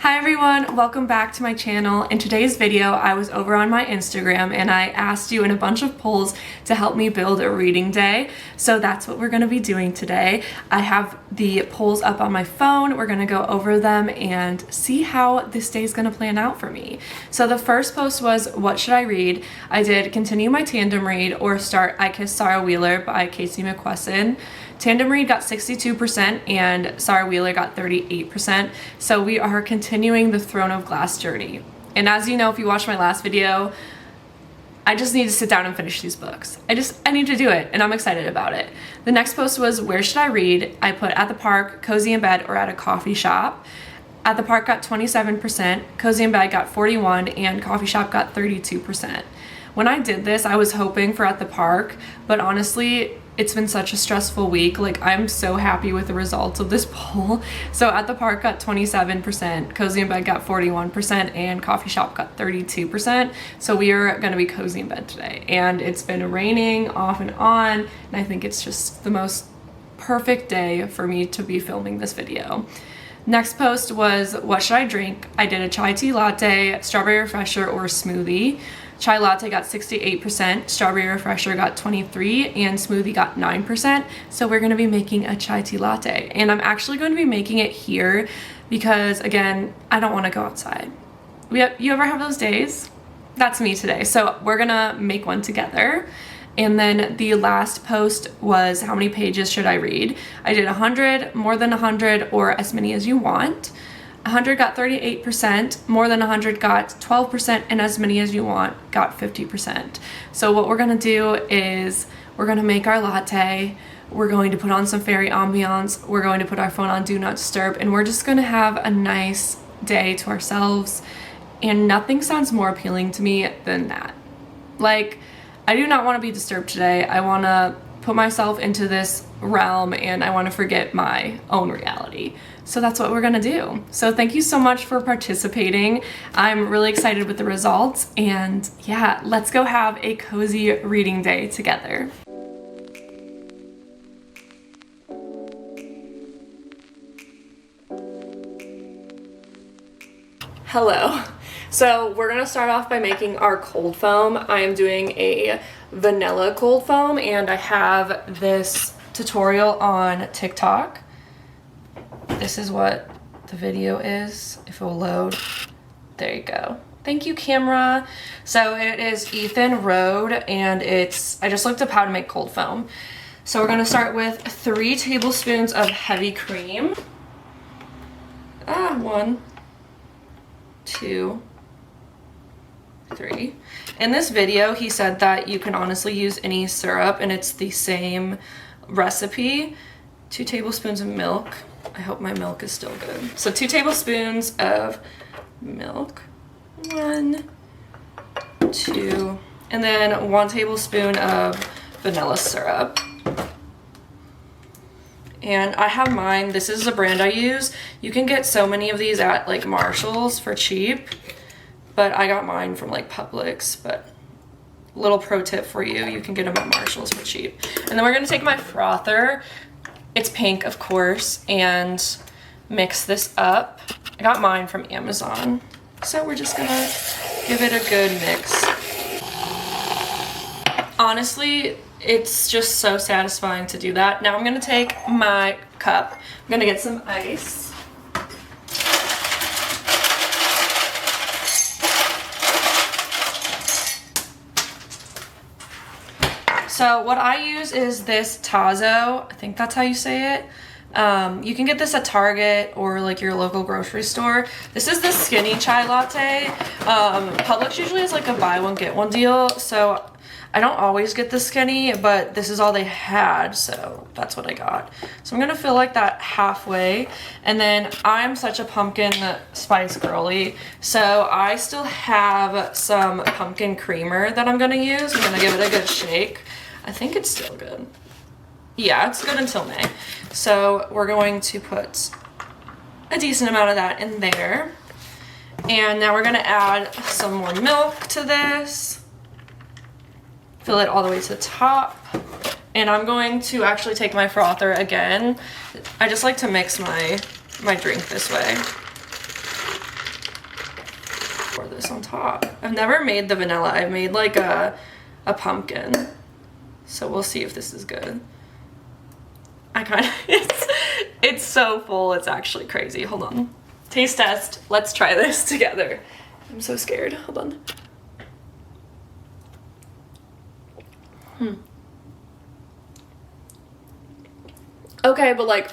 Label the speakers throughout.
Speaker 1: Hi everyone, welcome back to my channel. In today's video, I was over on my Instagram and I asked you in a bunch of polls to help me build a reading day. So that's what we're gonna be doing today. I have the polls up on my phone. We're gonna go over them and see how this day is gonna plan out for me. So the first post was, what should I read? I did continue my tandem read or start I Kissed Sarah Wheeler by Casey McQuesson. Tandem read got 62% and Sarah Wheeler got 38%. So we are continuing the Throne of Glass journey. And as you know, if you watched my last video, I just need to sit down and finish these books. I need to do it and I'm excited about it. The next post was, where should I read? I put at the park, cozy in bed, or at a coffee shop. At the park got 27%, cozy in bed got 41%, and coffee shop got 32%. When I did this, I was hoping for at the park, but honestly, it's been such a stressful week. Like, I'm so happy with the results of this poll. So at the park got 27%, cozy in bed got 41%, and coffee shop got 32%. So we are gonna be cozy in bed today. And it's been raining off and on, and I think it's just the most perfect day for me to be filming this video. Next post was, what should I drink? I did a chai tea latte, strawberry refresher, or smoothie. Chai latte got 68%, strawberry refresher got 23%, and smoothie got 9%. So we're gonna be making a chai tea latte. And I'm actually going to be making it here because, again, I don't wanna go outside. You ever have those days? That's me today. So we're gonna make one together. And then the last post was, how many pages should I read? I did 100, more than 100, or as many as you want. 100 got 38%, more than 100 got 12%, and as many as you want got 50%. So what we're gonna do is we're gonna make our latte, we're going to put on some fairy ambiance, we're going to put our phone on Do Not Disturb, and we're just gonna have a nice day to ourselves. And nothing sounds more appealing to me than that. Like, I do not wanna be disturbed today. I wanna put myself into this realm and I wanna forget my own reality. So that's what we're gonna do. So thank you so much for participating. I'm really excited with the results, and yeah, let's go have a cozy reading day together. Hello. So we're gonna start off by making our cold foam. I am doing a vanilla cold foam, and I have this tutorial on TikTok. This is what the video is, if it will load. There you go. Thank you, camera. So it is Ethan Road, and I just looked up how to make cold foam. So we're gonna start with 3 tablespoons of heavy cream. 1, 2, 3. In this video, he said that you can honestly use any syrup, and it's the same recipe. 2 tablespoons of milk. I hope my milk is still good. So 2 tablespoons of milk. 1, 2, and then 1 tablespoon of vanilla syrup. And I have mine. This is the brand I use. You can get so many of these at like Marshall's for cheap, but I got mine from like Publix. But little pro tip for you, you can get them at Marshall's for cheap. And then we're gonna take my frother. It's pink, of course, and mix this up. I got mine from Amazon. So we're just gonna give it a good mix. Honestly, it's just so satisfying to do that. Now I'm gonna take my cup. I'm gonna get some ice. So what I use is this Tazo. I think that's how you say it. You can get this at Target or like your local grocery store. This is the skinny chai latte. Publix usually has like a buy one get one deal, so I don't always get the skinny, but this is all they had, so that's what I got. So I'm gonna fill like that halfway, and then I'm such a pumpkin spice girly, so I still have some pumpkin creamer that I'm gonna use. I'm gonna give it a good shake. I think it's still good. Yeah, it's good until May. So we're going to put a decent amount of that in there. And now we're gonna add some more milk to this. Fill it all the way to the top. And I'm going to actually take my frother again. I just like to mix my drink this way. I've never made the vanilla. I've made like a pumpkin. So we'll see if this is good. I kind of, it's so full, it's actually crazy. Hold on. Taste test. Let's try this together. I'm so scared. Hold on. Okay, but like,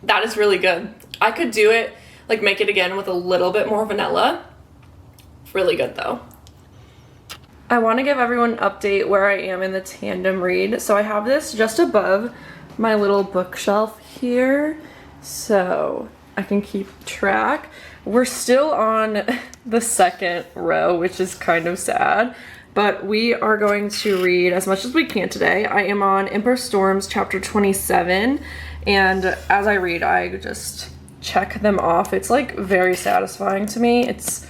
Speaker 1: that is really good. I could do it, like make it again with a little bit more vanilla. Really good though. I want to give everyone an update where I am in the tandem read. So I have this just above my little bookshelf here, so I can keep track. We're still on the second row, which is kind of sad, but we are going to read as much as we can today. I am on Emperor Storms chapter 27, and as I read, I just check them off. It's like very satisfying to me. It's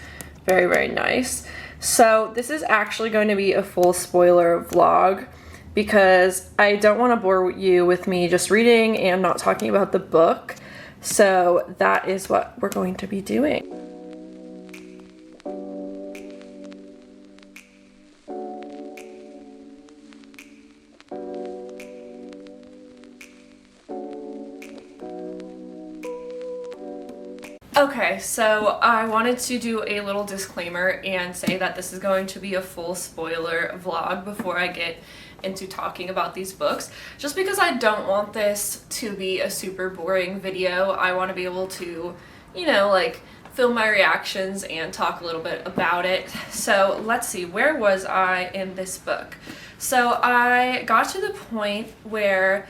Speaker 1: very, very nice. So this is actually going to be a full spoiler vlog because I don't want to bore you with me just reading and not talking about the book. So that is what we're going to be doing. Okay, so I wanted to do a little disclaimer and say that this is going to be a full spoiler vlog before I get into talking about these books, just because I don't want this to be a super boring video. I want to be able to, you know, like film my reactions and talk a little bit about it. So let's see, where was I in this book? So I got to the point where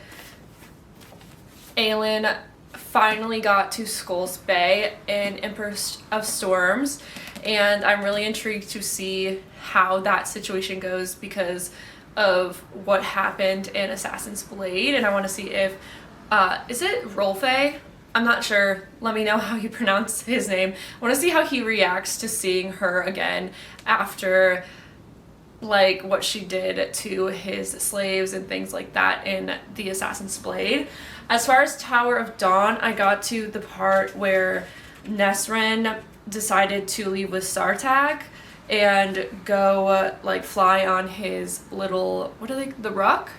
Speaker 1: Aelin finally got to Skulls Bay in Emperor of Storms, and I'm really intrigued to see how that situation goes because of what happened in Assassin's Blade, and I want to see if is it Rolfe? I'm not sure. Let me know how you pronounce his name. I want to see how he reacts to seeing her again after like what she did to his slaves and things like that in the Assassin's Blade. As far as Tower of Dawn, I got to the part where Nesrin decided to leave with Sartak and go like fly on his little, what are they, the Ruck,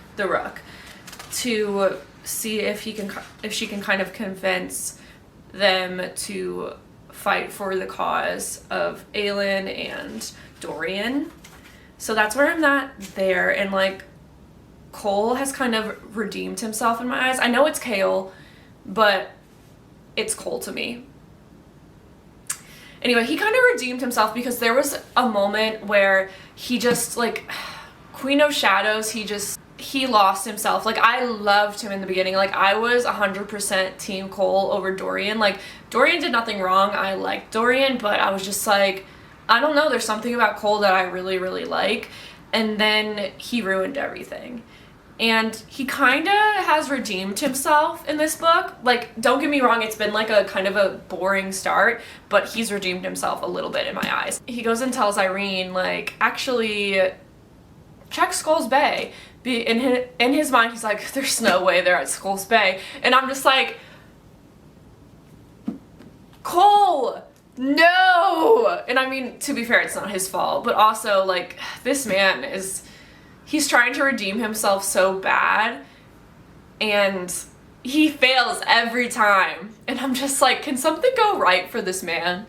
Speaker 1: to see if she can kind of convince them to fight for the cause of Aelin and Dorian. So that's where I'm at there, and like Cole has kind of redeemed himself in my eyes. I know it's Kale, but it's Cole to me. Anyway, he kind of redeemed himself because there was a moment where he just like, Queen of Shadows, he lost himself. Like, I loved him in the beginning. Like, I was 100% Team Cole over Dorian. Like, Dorian did nothing wrong. I liked Dorian, but I was just like, I don't know, there's something about Cole that I really, really like. And then he ruined everything. And he kind of has redeemed himself in this book. Like, don't get me wrong, it's been like a kind of a boring start, but he's redeemed himself a little bit in my eyes. He goes and tells Irene, like, actually, check Skulls Bay. In his mind, he's like, there's no way they're at Skulls Bay. And I'm just like, Cole, no! And I mean, to be fair, it's not his fault, but also, like, this man is... he's trying to redeem himself so bad, and he fails every time. And I'm just like, can something go right for this man?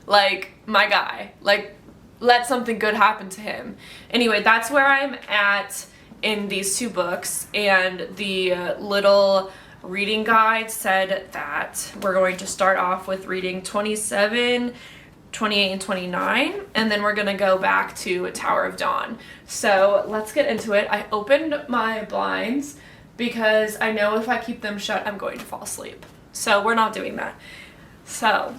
Speaker 1: Like, my guy. Like, let something good happen to him. Anyway, that's where I'm at in these two books, and the little reading guide said that we're going to start off with reading 27, 28, and 29, and then we're gonna go back to Tower of Dawn. So let's get into it. I opened my blinds because I know if I keep them shut, I'm going to fall asleep. So we're not doing that. So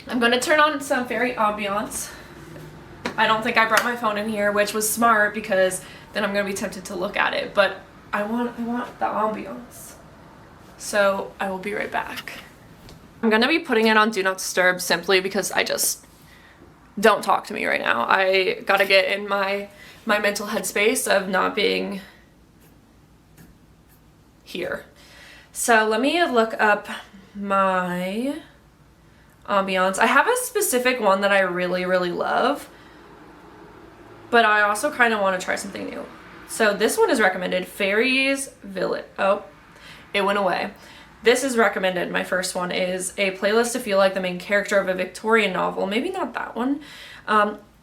Speaker 1: I'm gonna turn on some fairy ambiance. I don't think I brought my phone in here, which was smart because then I'm gonna be tempted to look at it, but I want the ambiance. So I will be right back. I'm gonna be putting it on Do Not Disturb simply because I just don't talk to me right now. I gotta get in my mental headspace of not being here. So let me look up my ambiance. I have a specific one that I really, really love. but I also kind of want to try something new. So this one is recommended, Fairies Village. Oh, it went away. This is recommended. My first one is a playlist to feel like the main character of a Victorian novel. Maybe not that one.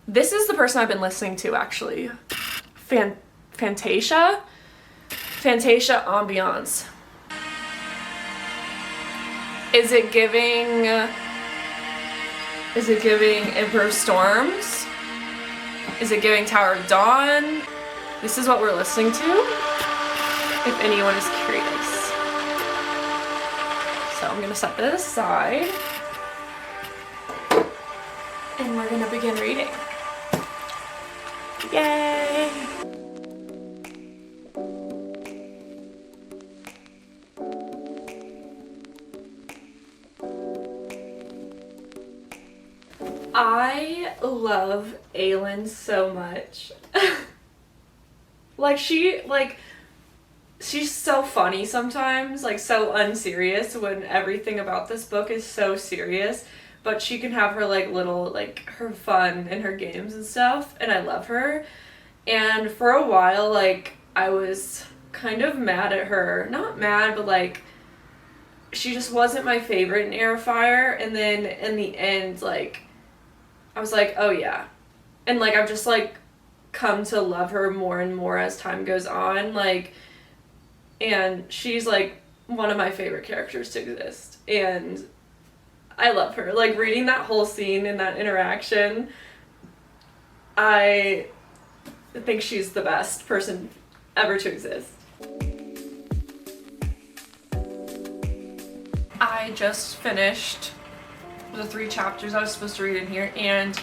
Speaker 1: This is the person I've been listening to, actually. Fantasia Ambiance. Is it giving Emperor of Storms? Is it giving Tower of Dawn? This is what we're listening to, if anyone is curious. So I'm gonna set this aside and we're gonna begin reading. Yay! I love Aylin so much. She's so funny sometimes, like so unserious when everything about this book is so serious, but she can have her like little, like her fun and her games and stuff, and I love her. And for a while, like, I was kind of mad at her. Not mad, but like, she just wasn't my favorite in Air of Fire, and then in the end, like, I was like, oh yeah. And like, I've just like come to love her more and more as time goes on, like, and she's like one of my favorite characters to exist, and I love her. Like, reading that whole scene and that interaction, I think she's the best person ever to exist. I just finished the 3 chapters I was supposed to read in here, and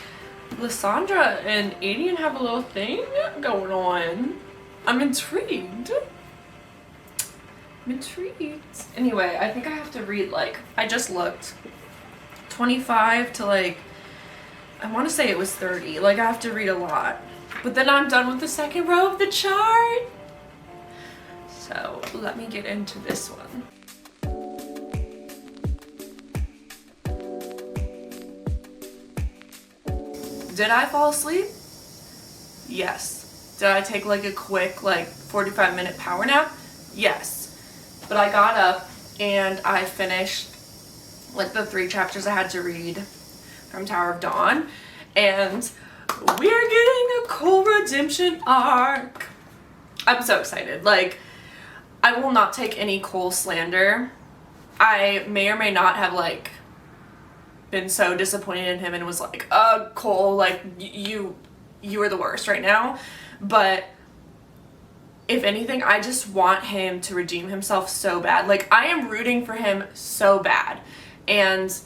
Speaker 1: Lysandra and Aiden have a little thing going on. I'm intrigued. Anyway, I think I have to read, like, I just looked, 25 to like, I want to say it was 30. Like, I have to read a lot. But then I'm done with the second row of the chart. So let me get into this one. Did I fall asleep? Yes. Did I take like a quick, like, 45-minute power nap? Yes. But I got up and I finished like the 3 chapters I had to read from Tower of Dawn, and we're getting a Cole redemption arc. I'm so excited. Like, I will not take any Cole slander. I may or may not have like been so disappointed in him and was like, Cole, like, you are the worst right now. But if anything, I just want him to redeem himself so bad. Like, I am rooting for him so bad, and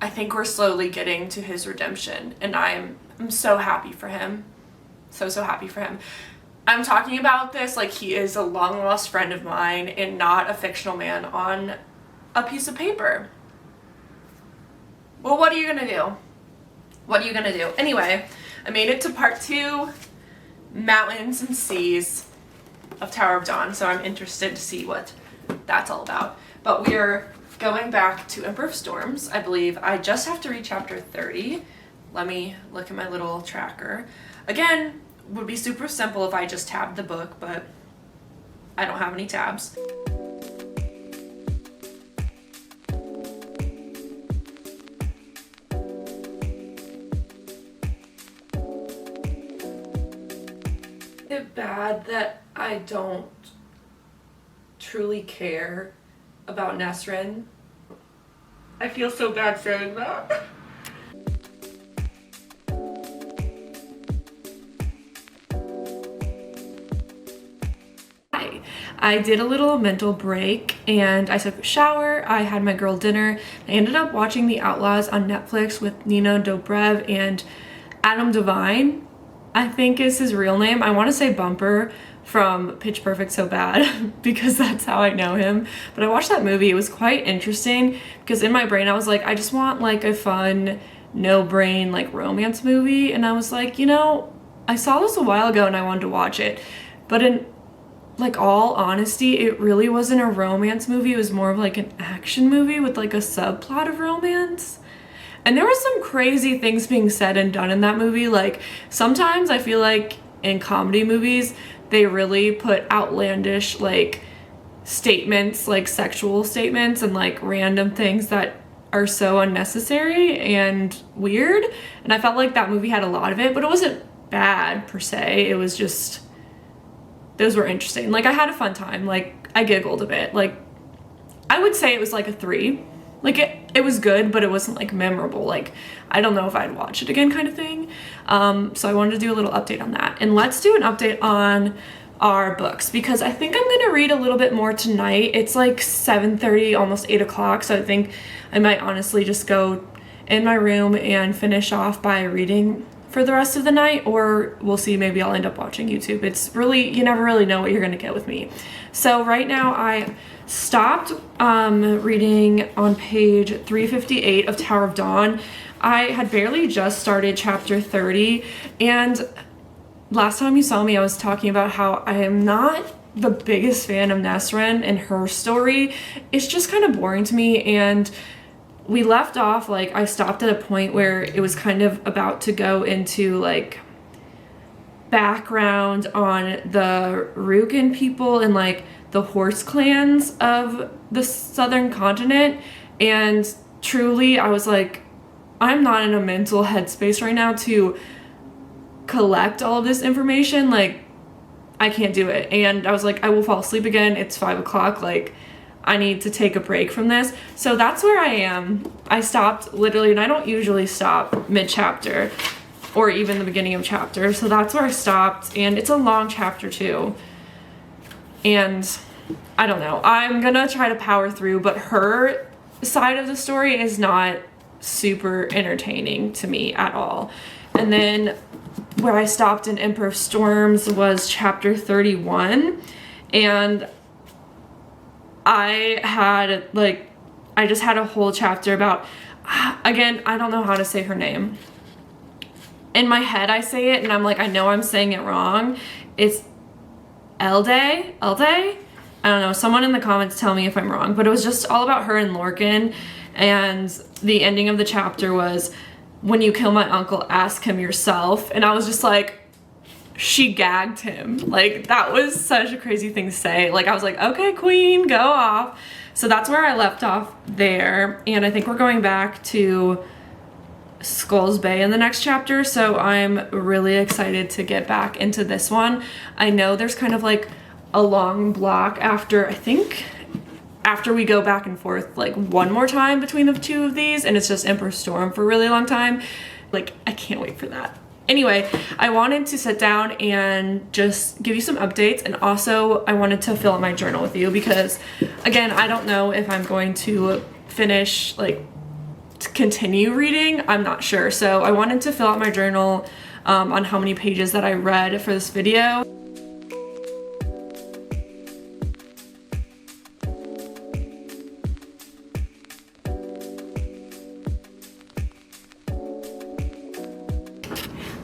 Speaker 1: I think we're slowly getting to his redemption, and I'm so happy for him. So happy for him. I'm talking about this like he is a long lost friend of mine and not a fictional man on a piece of paper. Well, what are you gonna do? What are you gonna do? Anyway, I made it to part 2, Mountains and Seas of Tower of Dawn, so I'm interested to see what that's all about. But we're going back to Emperor of Storms, I believe. I just have to read chapter 30. Let me look at my little tracker. Again, would be super simple if I just tabbed the book, but I don't have any tabs. Is it bad that I don't truly care about Nesrin? I feel so bad saying that. I did a little mental break and I took a shower, I had my girl dinner, I ended up watching The Outlaws on Netflix with Nino Dobrev and Adam Devine, I think is his real name. I want to say Bumper from Pitch Perfect so bad because that's how I know him. But I watched that movie, it was quite interesting because in my brain I was like, I just want like a fun, no brain like romance movie, and I was like, you know, I saw this a while ago and I wanted to watch it, but in like all honesty, it really wasn't a romance movie. It was more of like an action movie with like a subplot of romance. And there were some crazy things being said and done in that movie. Like, sometimes I feel like in comedy movies, they really put outlandish, like, statements, like sexual statements and like random things that are so unnecessary and weird. And I felt like that movie had a lot of it, but it wasn't bad per se. It was just, those were interesting. Like, I had a fun time. Like, I giggled a bit. Like, I would say it was like a 3. Like, it was good, but it wasn't like memorable. Like, I don't know if I'd watch it again kind of thing. So I wanted to do a little update on that. And let's do an update on our books, because I think I'm gonna read a little bit more tonight. It's like 7:30, almost 8 o'clock, so I think I might honestly just go in my room and finish off by reading for the rest of the night, or we'll see, maybe I'll end up watching YouTube. It's really, you never really know what you're gonna get with me. So right now I stopped reading on page 358 of Tower of Dawn. I had barely just started chapter 30, and last time you saw me, I was talking about how I am not the biggest fan of Nesrin and her story. It's just kind of boring to me, and we left off, like, I stopped at a point where it was kind of about to go into, like, background on the Rukin people and, like, the horse clans of the southern continent, and truly, I was like, I'm not in a mental headspace right now to collect all of this information. Like, I can't do it. And I was like, I will fall asleep again. It's 5 o'clock. Like, I need to take a break from this. So that's where I am. I stopped literally, and I don't usually stop mid-chapter or even the beginning of chapter. So that's where I stopped, and it's a long chapter too. And I don't know. I'm gonna try to power through, but her side of the story is not super entertaining to me at all. And then where I stopped in Emperor of Storms was chapter 31, and I just had a whole chapter about, again, I don't know how to say her name. In my head I say it and I'm like, I know I'm saying it wrong. It's Elde? I don't know, someone in the comments tell me if I'm wrong, but it was just all about her and Lorcan, and the ending of the chapter was, when you kill my uncle, ask him yourself. And I was just like, she gagged him. Like, that was such a crazy thing to say. Like, I was like, okay, queen, go off. So that's where I left off there. And I think we're going back to Skulls Bay in the next chapter. So I'm really excited to get back into this one. I know there's kind of like a long block after, I think, after we go back and forth like one more time between the two of these, and it's just Emperor Storm for a really long time. Like, I can't wait for that. Anyway, I wanted to sit down and just give you some updates, and also I wanted to fill out my journal with you because, again, I don't know if I'm going to finish, like, to continue reading. I'm not sure. So I wanted to fill out my journal on how many pages that I read for this video.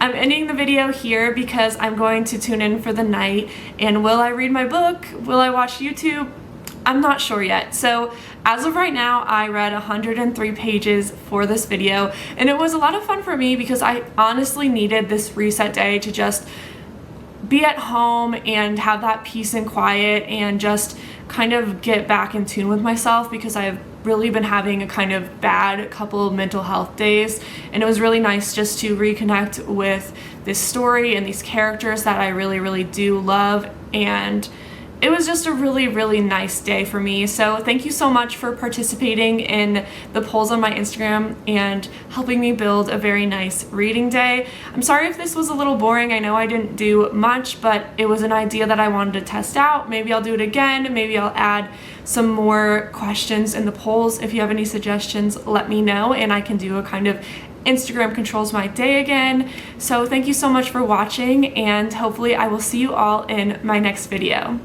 Speaker 1: I'm ending the video here because I'm going to tune in for the night, and will I read my book? Will I watch YouTube? I'm not sure yet. So as of right now, I read 103 pages for this video, and it was a lot of fun for me because I honestly needed this reset day to just be at home and have that peace and quiet and just kind of get back in tune with myself, because I've really been having a kind of bad couple of mental health days, and it was really nice just to reconnect with this story and these characters that I really do love, and it was just a really nice day for me. So thank you so much for participating in the polls on my Instagram and helping me build a very nice reading day. I'm sorry if this was a little boring. I know I didn't do much, but it was an idea that I wanted to test out. Maybe I'll do it again. Maybe I'll add some more questions in the polls. If you have any suggestions, let me know, and I can do a kind of Instagram controls my day again. So thank you so much for watching, and hopefully I will see you all in my next video.